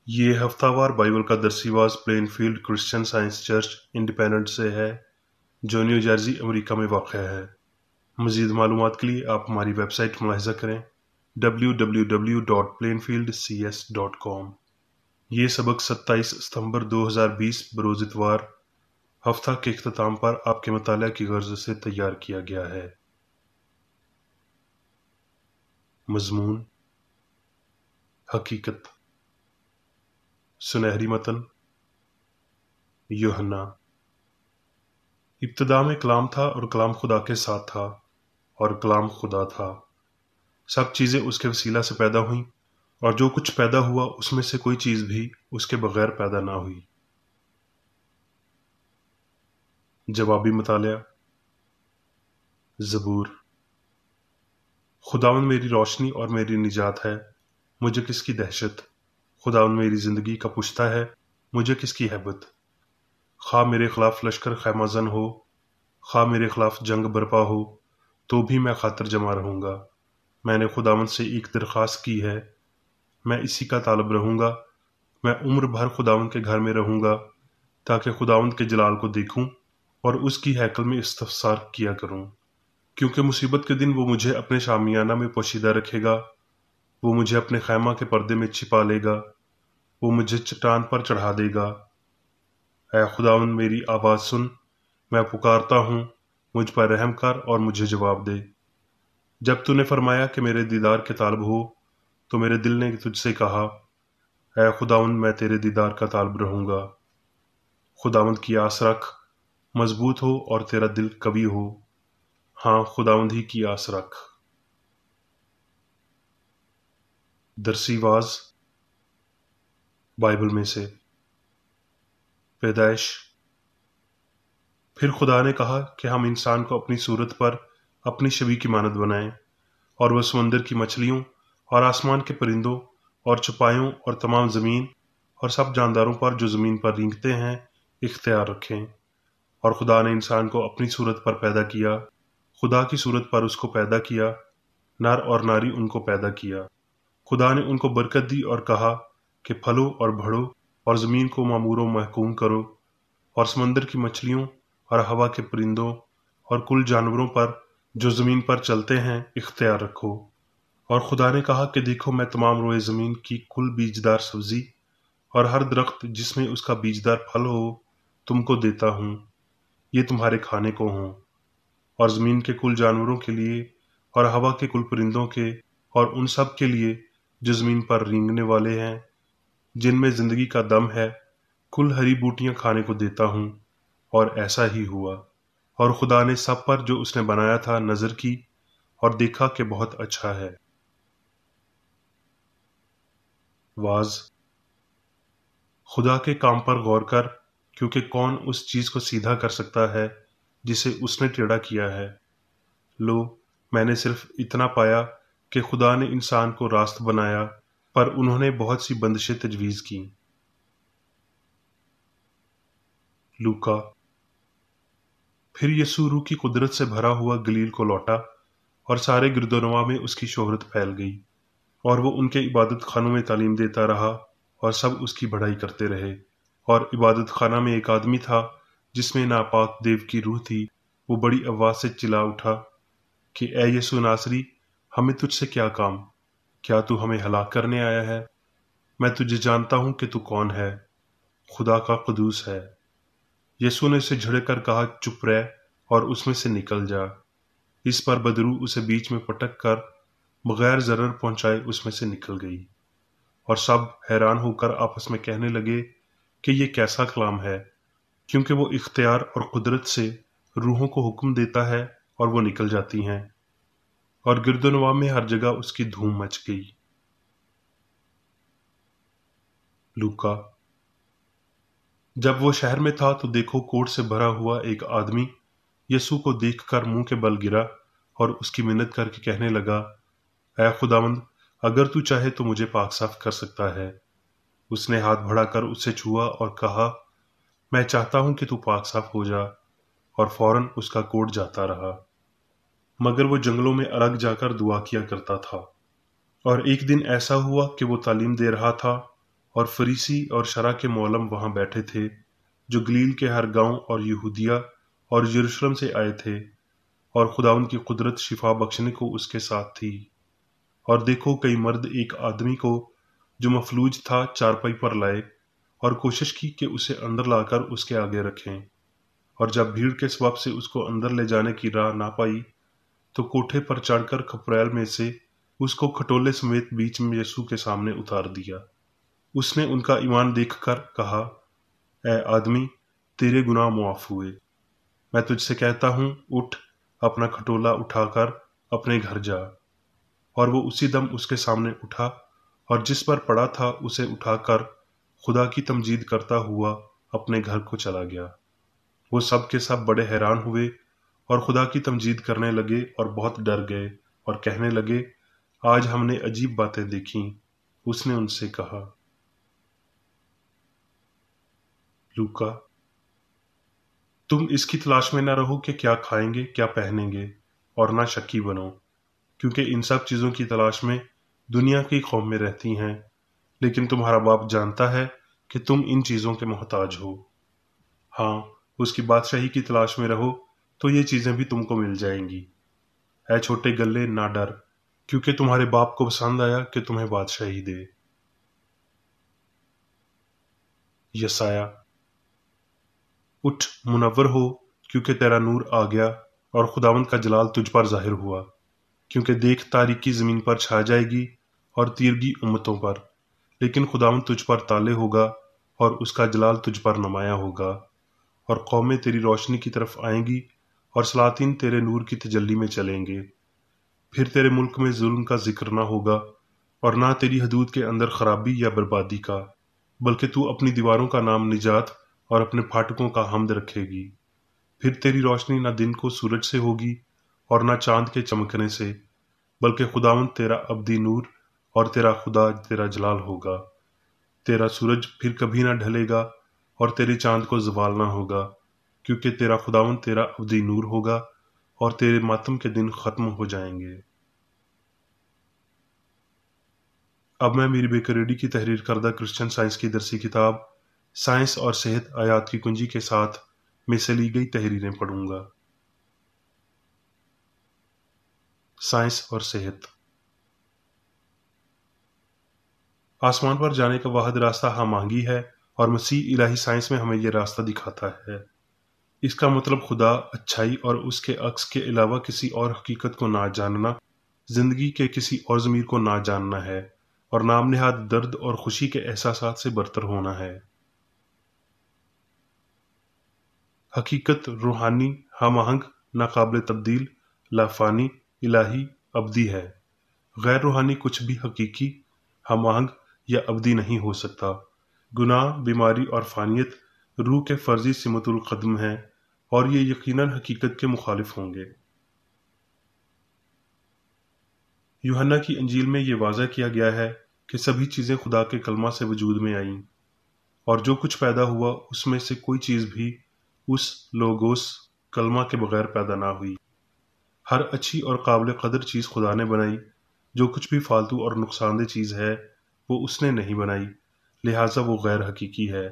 یہ ہفتہ وار بائبل کا درسی واز Plainfield Christian Science church independent سے ہے جو نیو جرسی امریکہ میں واقع ہے۔ مزید معلومات کے لیے آپ ہماری ویب سائٹ ملاحظہ کریں www.plainfieldcs.com۔ یہ سبق 27 ستمبر 2020 بروز اتوار ہفتہ کے اختتام پر آپ کے مطالعہ کی غرض سے تیار کیا گیا ہے۔ مضمون: حقیقت۔ سنہری متن: یوحنا۔ ابتدا میں کلام تھا اور کلام خدا کے ساتھ تھا اور کلام خدا تھا۔ سب چیزیں اس کے وسیلہ سے پیدا ہوئیں اور جو کچھ پیدا ہوا اس میں سے کوئی چیز بھی اس کے بغیر پیدا نہ ہوئی۔ جوابی مطالعہ۔ زبور۔ خداوند میری روشنی اور میری نجات ہے، مجھے کس کی دہشت؟ خداوند میری زندگی کا پشتہ ہے، مجھے کس کی ہیبت؟ خواہ میرے خلاف لشکر خیمہ زن ہو، خواہ میرے خلاف جنگ برپا ہو، تو بھی میں خاطر جمع رہوں گا۔ میں نے خداوند سے ایک درخواست کی ہے، میں اسی کا طالب رہوں گا۔ میں عمر بھر خداوند کے گھر میں رہوں گا تاکہ خداوند کے جلال کو دیکھوں اور اس کی ہیکل میں استفسار کیا کروں، کیونکہ مصیبت کے دن وہ مجھے اپنے شامیانہ میں پوشیدہ رکھے گا، وہ مجھے اپنے خیمہ کے پردے میں چھپا لے گا، وہ مجھے چٹان پر چڑھا دے گا۔ اے خداوند میری آواز سن، میں پکارتا ہوں، مجھ پر رحم کر اور مجھے جواب دے۔ جب تو نے فرمایا کہ میرے دیدار کے طالب ہو تو میرے دل نے تجھ سے کہا، اے خداوند میں تیرے دیدار کا طالب رہوں گا۔ خداوند کی آس رکھ، مضبوط ہو اور تیرا دل قوی ہو۔ ہاں، خداوند ہی کی آس رکھ۔ درسی واز بائبل میں سے۔ پیدائش۔ پھر خدا نے کہا کہ ہم انسان کو اپنی صورت پر اپنی شبیہ کی مانند بنائیں، اور وہ سمندر کی مچھلیوں اور آسمان کے پرندوں اور چپایوں اور تمام زمین اور سب جانداروں پر جو زمین پر رینگتے ہیں اختیار رکھیں۔ اور خدا نے انسان کو اپنی صورت پر پیدا کیا، خدا کی صورت پر اس کو پیدا کیا، نر اور ناری ان کو پیدا کیا۔ خدا نے ان کو برکت دی اور کہا کہ پھلو اور بڑھو اور زمین کو معمور و محکوم کرو، اور سمندر کی مچھلیوں اور ہوا کے پرندوں اور کل جانوروں پر جو زمین پر چلتے ہیں اختیار رکھو۔ اور خدا نے کہا کہ دیکھو میں تمام روئے زمین کی کل بیجدار سبزی اور ہر درخت جس میں اس کا بیجدار پھل ہو تم کو دیتا ہوں، یہ تمہارے کھانے کو ہوں۔ اور زمین کے کل جانوروں کے لیے اور ہوا کے کل پرندوں کے اور ان سب کے لیے جو زمین پر رینگنے والے ہیں جن میں زندگی کا دم ہے، کل ہری بوٹیاں کھانے کو دیتا ہوں۔ اور ایسا ہی ہوا۔ اور خدا نے سب پر جو اس نے بنایا تھا نظر کی اور دیکھا کہ بہت اچھا ہے۔ واز۔ خدا کے کام پر غور کر، کیونکہ کون اس چیز کو سیدھا کر سکتا ہے جسے اس نے ٹیڑھا کیا ہے؟ لو، میں نے صرف اتنا پایا کہ خدا نے انسان کو راست بنایا، پر انہوں نے بہت سی بندشیں تجویز کیں۔ لوکا۔ پھر یسوع روح کی قدرت سے بھرا ہوا گلیل کو لوٹا، اور سارے گرد و نواح میں اس کی شہرت پھیل گئی، اور وہ ان کے عبادت خانوں میں تعلیم دیتا رہا اور سب اس کی بڑائی کرتے رہے۔ اور عبادت خانہ میں ایک آدمی تھا جس میں ناپاک دیو کی روح تھی۔ وہ بڑی آواز سے چلا اٹھا کہ اے یسوع ناصری، ہمیں تجھ سے کیا کام؟ کیا تو ہمیں ہلاک کرنے آیا ہے؟ میں تجھے جانتا ہوں کہ تو کون ہے، خدا کا قدوس ہے۔ یسوع نے اسے جھڑک کر کہا، چپ رہ اور اس میں سے نکل جا۔ اس پر بدروح اسے بیچ میں پٹک کر بغیر ضرر پہنچائے اس میں سے نکل گئی۔ اور سب حیران ہو کر آپس میں کہنے لگے کہ یہ کیسا کلام ہے، کیونکہ وہ اختیار اور قدرت سے روحوں کو حکم دیتا ہے اور وہ نکل جاتی ہیں۔ اور گرد و نواح میں ہر جگہ اس کی دھوم مچ گئی۔ لوکا۔ جب وہ شہر میں تھا تو دیکھو کوڑھ سے بھرا ہوا ایک آدمی یسوع کو دیکھ کر منہ کے بل گرا اور اس کی منت کر کے کہنے لگا، اے خداوند، اگر تو چاہے تو مجھے پاک صاف کر سکتا ہے۔ اس نے ہاتھ بڑھا کر اسے چھوا اور کہا، میں چاہتا ہوں کہ تو پاک صاف ہو جا، اور فوراً اس کا کوڑھ جاتا رہا۔ مگر وہ جنگلوں میں الگ جا کر دعا کیا کرتا تھا۔ اور ایک دن ایسا ہوا کہ وہ تعلیم دے رہا تھا، और फरीसी और शरा के मौलम वहां बैठे थे, जो गलील के हर गांव और यहूदिया और यरूशलेम से आए थे, और खुदावंद की कुदरत शिफा बख्शने को उसके साथ थी। और देखो, कई मर्द एक आदमी को जो मफलूज था चारपाई पर लाए, और कोशिश की कि उसे अंदर लाकर उसके आगे रखें। और जब भीड़ के सबब से उसको अंदर ले जाने की राह ना पाई, तो कोठे पर चढ़कर खपरैल में से उसको खटोले समेत बीच में यीशु के सामने उतार दिया। उसने उनका ईमान देखकर कहा, ए आदमी, तेरे गुनाह मुआफ हुए। मैं तुझसे कहता हूँ, उठ, अपना खटोला उठाकर अपने घर जा। और वो उसी दम उसके सामने उठा, और जिस पर पड़ा था उसे उठाकर खुदा की तमजीद करता हुआ अपने घर को चला गया। वो सब के सब बड़े हैरान हुए और खुदा की तमजीद करने लगे और बहुत डर गए और कहने लगे, आज हमने अजीब बातें देखी। उसने उनसे कहा। लूका। तुम इसकी तलाश में न रहो कि क्या खाएंगे, क्या पहनेंगे, और ना शक्की बनो, क्योंकि इन सब चीजों की तलाश में दुनिया की कौमें रहती हैं। लेकिन तुम्हारा बाप जानता है कि तुम इन चीजों के मोहताज हो। हाँ, उसकी बादशाही की तलाश में रहो, तो ये चीजें भी तुमको मिल जाएंगी। ऐ छोटे गल्ले, ना डर, क्योंकि तुम्हारे बाप को पसंद आया कि तुम्हें बादशाही दे। यसाया। उठ, मुनव्वर हो, क्योंकि तेरा नूर आ गया और खुदावंद का जलाल तुझ पर जाहिर हुआ। क्योंकि देख, तारीकी जमीन पर छा जाएगी और तीरगी उम्मतों पर, लेकिन खुदावंद तुझ पर ताले होगा और उसका जलाल तुझ पर नुमाया होगा। और कौमें तेरी रोशनी की तरफ आएंगी और सलातीन तेरे नूर की तजल्ली में चलेंगे। फिर तेरे मुल्क में जुल्म का जिक्र ना होगा और ना तेरी हदूद के अंदर खराबी या बर्बादी का, बल्कि तू अपनी दीवारों का नाम निजात और अपने फाटकों का हमद रखेगी। फिर तेरी रोशनी ना दिन को सूरज से होगी और ना चांद के चमकने से, बल्कि खुदावंद तेरा अब्दी नूर और तेरा खुदा तेरा जलाल होगा। तेरा सूरज फिर कभी ना ढलेगा और तेरे चांद को ज़वाल ना होगा, क्योंकि तेरा खुदावंद तेरा अब्दी नूर होगा और तेरे मातम के दिन खत्म हो जाएंगे। अब मैं मेरी बेकरेडी की तहरीर करदा क्रिश्चियन साइंस की दरसी किताब साइंस और सेहत आयात की कुंजी के साथ में से ली गई तहरीरें पढ़ूंगा। साइंस और सेहत। आसमान पर जाने का वाहिद रास्ता हमआहंगी है, और मसीह इलाही साइंस में हमें यह रास्ता दिखाता है। इसका मतलब खुदा, अच्छाई और उसके अक्स के अलावा किसी और हकीकत को ना जानना, जिंदगी के किसी और ज़मीर को ना जानना है, और नाम निहाद दर्द और खुशी के एहसासात से बरतर होना है। हकीकत रूहानी, हमआहंग, नाकाबिल तब्दील, लाफानी, इलाही, अब्दी है। गैर रूहानी कुछ भी हकीकी, हमआहंग या अब्दी नहीं हो सकता। गुनाह, बीमारी और फानियत रूह के फर्जी सिमतुल कदम हैं, और ये यकीनन हकीकत के मुखालिफ होंगे। यूहन्ना की इंजील में ये वाज़ह किया गया है कि सभी चीज़ें खुदा के कलमा से वजूद में आईं, और जो कुछ पैदा हुआ उसमें से कोई चीज़ भी उस लोगोस कलमा के बगैर पैदा ना हुई। हर अच्छी और काबिल कदर चीज़ खुदा ने बनाई। जो कुछ भी फालतू और नुकसानदेह चीज़ है वो उसने नहीं बनाई, लिहाजा वो गैर हकीकी है।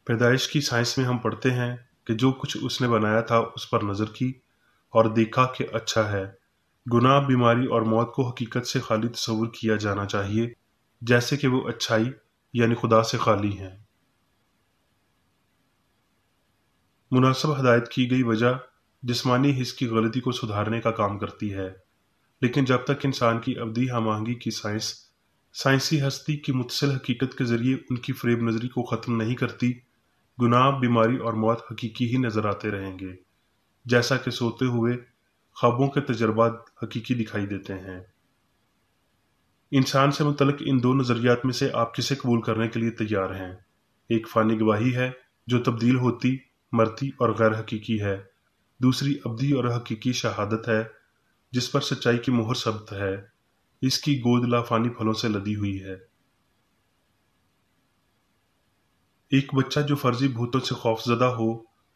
पैदाइश की साइंस में हम पढ़ते हैं कि जो कुछ उसने बनाया था उस पर नज़र की और देखा कि अच्छा है। गुनाह, बीमारी और मौत को हकीकत से खाली तस्वुर किया जाना चाहिए, जैसे कि वो अच्छाई यानी खुदा से खाली हैं। मुनासिब हदायत की गई वजह जिस्मानी हिस्स की गलती को सुधारने का काम करती है, लेकिन जब तक इंसान की अवधि हमआहंगी की साइंसी हस्ती की मुतसिल हकीकत के जरिए उनकी फरेब नजरी को ख़त्म नहीं करती, गुनाह, बीमारी और मौत हकीकी ही नजर आते रहेंगे, जैसा कि सोते हुए ख्वाबों के तजर्बात हकीकी दिखाई देते हैं। इंसान से मुतल्लिक इन दो नजरियात में से आप किसे कबूल करने के लिए तैयार हैं? एक फानी गवाही है जो तब्दील होती, मरती और गैर हकीकी है। दूसरी अब्दी और हकीकी शहादत है जिस पर सच्चाई की मुहर सब्त है। इसकी गोद लाफानी फलों से लदी हुई है। एक बच्चा जो फर्जी भूतों से खौफजदा हो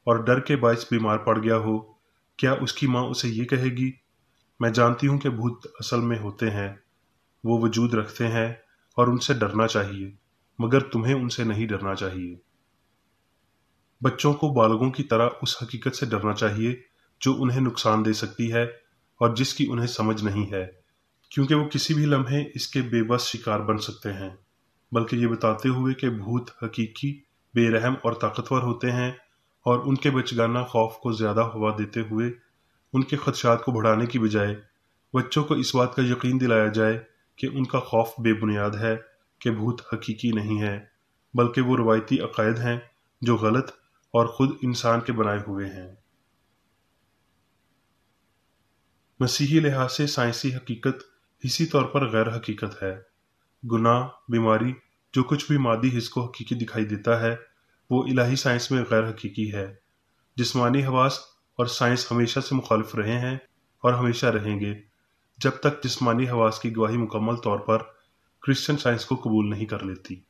और डर के बायस बीमार पड़ गया हो, क्या उसकी माँ उसे ये कहेगी, मैं जानती हूँ कि भूत असल में होते हैं, वो वजूद रखते हैं और उनसे डरना चाहिए? मगर तुम्हें उनसे नहीं डरना चाहिए। बच्चों को बालगों की तरह उस हकीकत से डरना चाहिए जो उन्हें नुकसान दे सकती है और जिसकी उन्हें समझ नहीं है, क्योंकि वो किसी भी लम्हे इसके बेबस शिकार बन सकते हैं। बल्कि ये बताते हुए कि भूत हकीकी, बेरहम और ताकतवर होते हैं और उनके बचगाना खौफ को ज्यादा हवा देते हुए उनके खदशात को बढ़ाने की बजाय बच्चों को इस बात का यकीन दिलाया जाए कि उनका खौफ बेबुनियाद है, कि भूत हकीकी नहीं है बल्कि वो रवायती अकायद हैं जो गलत और खुद इंसान के बनाए हुए हैं। मसीही लिहाज से साइंसी हकीकत इसी तौर पर गैर हकीकत है। गुनाह, बीमारी, जो कुछ भी मादी हिस्स को हकीकी दिखाई देता है वो इलाही साइंस में गैर हकीकी है। जिस्मानी हवास और साइंस हमेशा से मुखालिफ रहे हैं और हमेशा रहेंगे जब तक जिस्मानी हवास की गवाही मुकम्मल तौर पर क्रिश्चियन साइंस को कबूल नहीं कर लेती।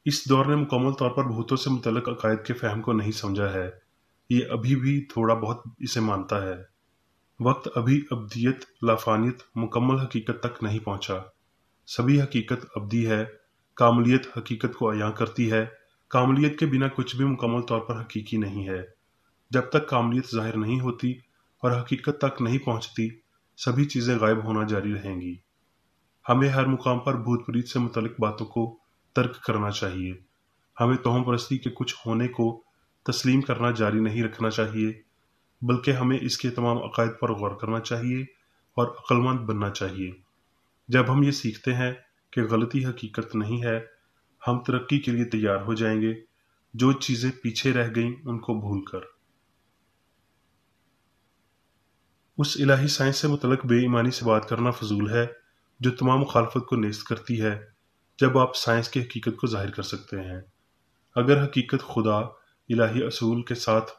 इस दौर ने मुकम्मल तौर पर भूतों से मुतल्लिक अकायद के फहम को नहीं समझा है। ये अभी भी थोड़ा बहुत इसे मानता है। वक्त अभी अब्दियत, लाफानियत, मुकम्मल हकीकत तक नहीं पहुंचा। सभी हकीकत अब्दी है। कामलियत हकीकत को अयां करती है। कामलियत के बिना कुछ भी मुकम्मल तौर पर हकीकी नहीं है। जब तक कामलियत जाहिर नहीं होती और हकीकत तक नहीं पहुंचती, सभी चीजें गायब होना जारी रहेंगी। हमें हर मुकाम पर भूत प्रीत से मुतल्लिक बातों को तर्क करना चाहिए। हमें तोहम परस्ती के कुछ होने को तस्लीम करना जारी नहीं रखना चाहिए, बल्कि हमें इसके तमाम अकायद पर गौर करना चाहिए और अक्लमंद बनना चाहिए। जब हम ये सीखते हैं कि गलती हकीकत नहीं है, हम तरक्की के लिए तैयार हो जाएंगे, जो चीजें पीछे रह गईं उनको भूलकर। उस इलाही साइंस से मुतल्लिक बेईमानी से बात करना फजूल है जो तमाम मुखालफत को नेस्त करती है, जब आप साइंस की हकीकत को जाहिर कर सकते हैं। अगर हकीकत खुदा, इलाही असूल के साथ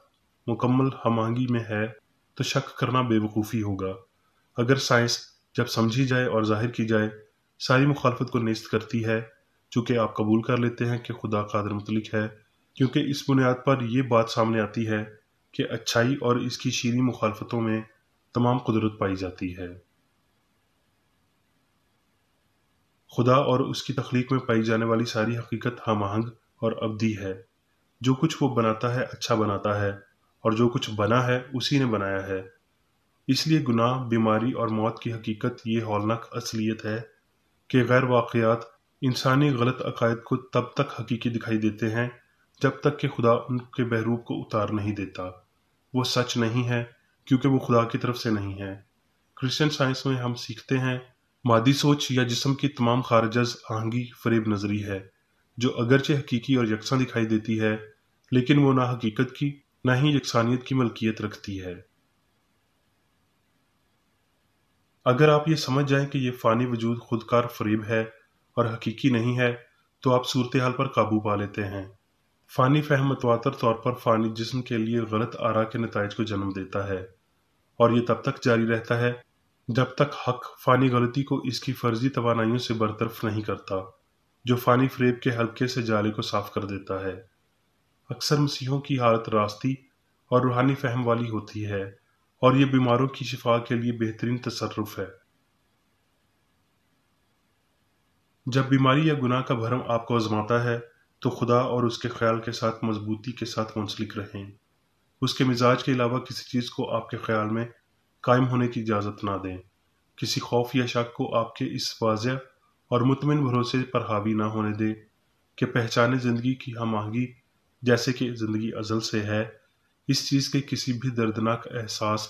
मुकम्मल हमआहंगी में है तो शक करना बेवकूफ़ी होगा। अगर साइंस जब समझी जाए और जाहिर की जाए सारी मुखालफत को नेस्त करती है, चूँकि आप कबूल कर लेते हैं कि खुदा कादिर मुतलिक है, क्योंकि इस बुनियाद पर यह बात सामने आती है कि अच्छाई और इसकी शीरी मुखालफतों में तमाम कुदरत पाई जाती है। खुदा और उसकी तख्लीक में पाई जाने वाली सारी हकीकत हमआहंग और अब्दी है। जो कुछ वो बनाता है अच्छा बनाता है, और जो कुछ बना है उसी ने बनाया है। इसलिए गुनाह, बीमारी और मौत की हकीकत ये हौलनाक असलियत है कि गैर वाक़यात इंसानी गलत अकायद को तब तक हकीकी दिखाई देते हैं जब तक कि खुदा उनके बहरूप को उतार नहीं देता। वो सच नहीं है क्योंकि वो खुदा की तरफ से नहीं है। क्रिश्चियन साइंस में हम सीखते हैं मादी सोच या जिस्म की तमाम खारजज आहंगी फरेब नजरी है, जो अगरचे हकीकी और यकसा दिखाई देती है, लेकिन वो ना हकीकत की ना ही यकसानियत की मलकियत रखती है। अगर आप ये समझ जाएं कि ये फ़ानी वजूद खुदकार फरेब है और हकीकी नहीं है, तो आप सूरत हाल पर काबू पा लेते हैं। फ़ानी फ़हम मतवातर तौर पर फ़ानी जिस्म के लिए गलत आरा के नताइज को जन्म देता है, और ये तब तक जारी रहता है जब तक हक फ़ानी गलती को इसकी फ़र्जी तवानाइयों से बरतरफ नहीं करता, जो फ़ानी फ़रेब के हल्के से जाले को साफ कर देता है। अक्सर मसीहों की हालत रास्ती और रूहानी फ़हम वाली होती है, और ये बीमारों की शिफा के लिए बेहतरीन तसर्रुफ है। जब बीमारी या गुनाह का भरम आपको आजमाता है तो खुदा और उसके ख्याल के साथ मजबूती के साथ मुंसलिक रहें। उसके मिजाज के अलावा किसी चीज़ को आपके ख्याल में कायम होने की इजाज़त ना दें। किसी खौफ या शक को आपके इस वाज़ेह और मुतमिन भरोसे पर हावी ना होने दें कि पहचाने ज़िंदगी की हमआहंगी जैसे कि ज़िंदगी अज़ल से है, इस चीज़ के किसी भी दर्दनाक एहसास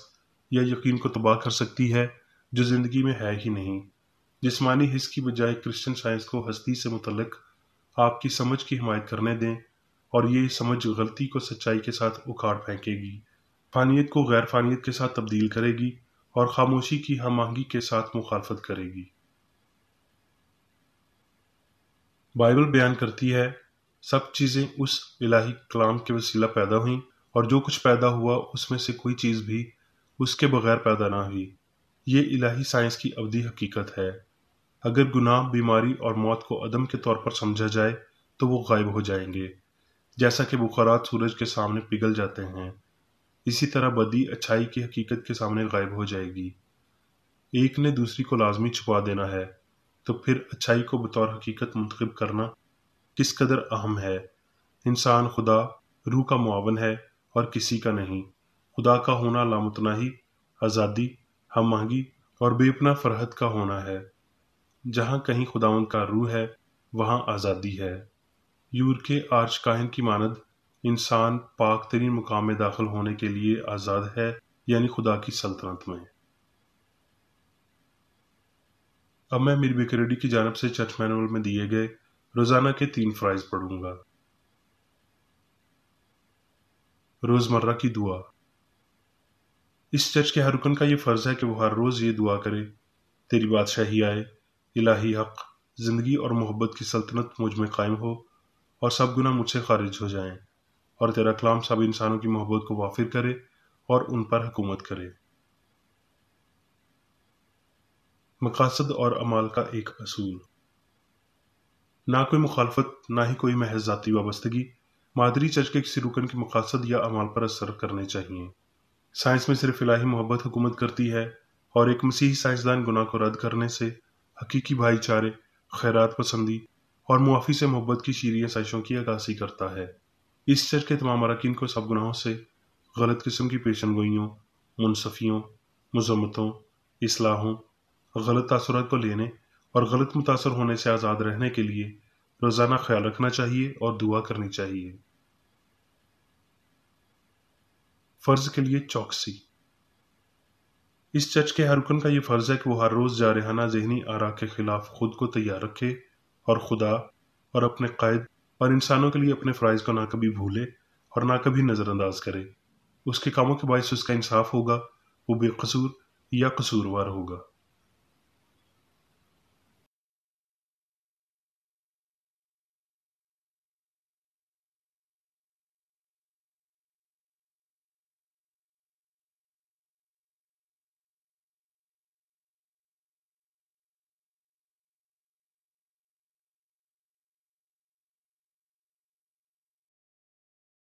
या यकीन को तबाह कर सकती है जो ज़िंदगी में है ही नहीं। जिस्मानी हिस्स की बजाय क्रिश्चियन साइंस को हस्ती से मुतल्लिक आपकी समझ की हिमायत करने दें, और ये समझ गलती को सच्चाई के साथ उखाड़ फेंकेगी, फानियत को गैर फानियत के साथ तब्दील करेगी और खामोशी की हमआहंगी के साथ मुखालफत करेगी। बाइबल बयान करती है सब चीज़ें उस इलाही कलाम के वसीला पैदा हुईं, और जो कुछ पैदा हुआ उसमें से कोई चीज़ भी उसके बगैर पैदा ना हुई। ये इलाही साइंस की अवधी हकीकत है। अगर गुनाह, बीमारी और मौत को अदम के तौर पर समझा जाए तो वो गायब हो जाएंगे, जैसा कि बुखारात सूरज के सामने पिघल जाते हैं। इसी तरह बदी अच्छाई की हकीकत के सामने गायब हो जाएगी। एक ने दूसरी को लाजमी छुपा देना है। تو پھر اچھائی کو بطور حقیقت منتخب کرنا کس قدر اہم ہے۔ انسان خدا روح کا معاون ہے اور کسی کا نہیں۔ خدا کا ہونا لامتناہی، آزادی، ہم آہنگی اور بے پناہ فرحت کا ہونا ہے۔ جہاں کہیں خداوند کا روح ہے وہاں آزادی ہے۔ یور کے آرچ کاہن کی مانند انسان پاک ترین مقام میں داخل ہونے کے لیے آزاد ہے، یعنی خدا کی سلطنت میں۔ اب میں میری بیکریڈی کی جانب سے چرچ مینول میں دیے گئے روزانہ کے 3 فرائض پڑھوں گا۔ روزمرہ کی دعا۔ اس چرچ کے ہر رکن کا یہ فرض ہے کہ وہ ہر روز یہ دعا کرے: تیری بادشاہی آئے، الہی حق، زندگی اور محبت کی سلطنت مجھ میں قائم ہو اور سب گناہ مجھ سے خارج ہو جائیں، اور تیرا کلام سب انسانوں کی محبت کو وافر کرے اور ان پر حکومت کرے۔ مقاصد اور اعمال کا ایک اصول۔ نہ کوئی مخالفت، نہ ہی کوئی محض ذاتی وابستگی مادری چرچ کے کسی رکن کے مقاصد یا اعمال پر اثر کرنے چاہیے۔ سائنس میں صرف الہی محبت حکومت کرتی ہے، اور ایک مسیحی سائنسدان گناہ کو رد کرنے سے، حقیقی بھائی چارے، خیرات پسندی اور معافی سے محبت کی شیریں سازشوں کی عکاسی کرتا ہے۔ اس چرچ کے تمام اراکین کو سب گناہوں سے، غلط قسم کی پیشن گوئیوں، منصفیوں، مذمتوں، اصلاحوں، غلط تاثرات کو لینے اور غلط متاثر ہونے سے آزاد رہنے کے لیے روزانہ خیال رکھنا چاہیے اور دعا کرنی چاہیے۔ فرض کے لیے چوکسی۔ اس چرچ کے ہر رکن کا یہ فرض ہے کہ وہ ہر روز جارحانہ ذہنی آراء کے خلاف خود کو تیار رکھے اور خدا اور اپنے قائد اور انسانوں کے لیے اپنے فرائض کو نہ کبھی بھولے اور نہ کبھی نظر انداز کرے۔ اس کے کاموں کے باعث اس کا انصاف ہوگا، وہ بے قصور یا قصوروار ہوگا۔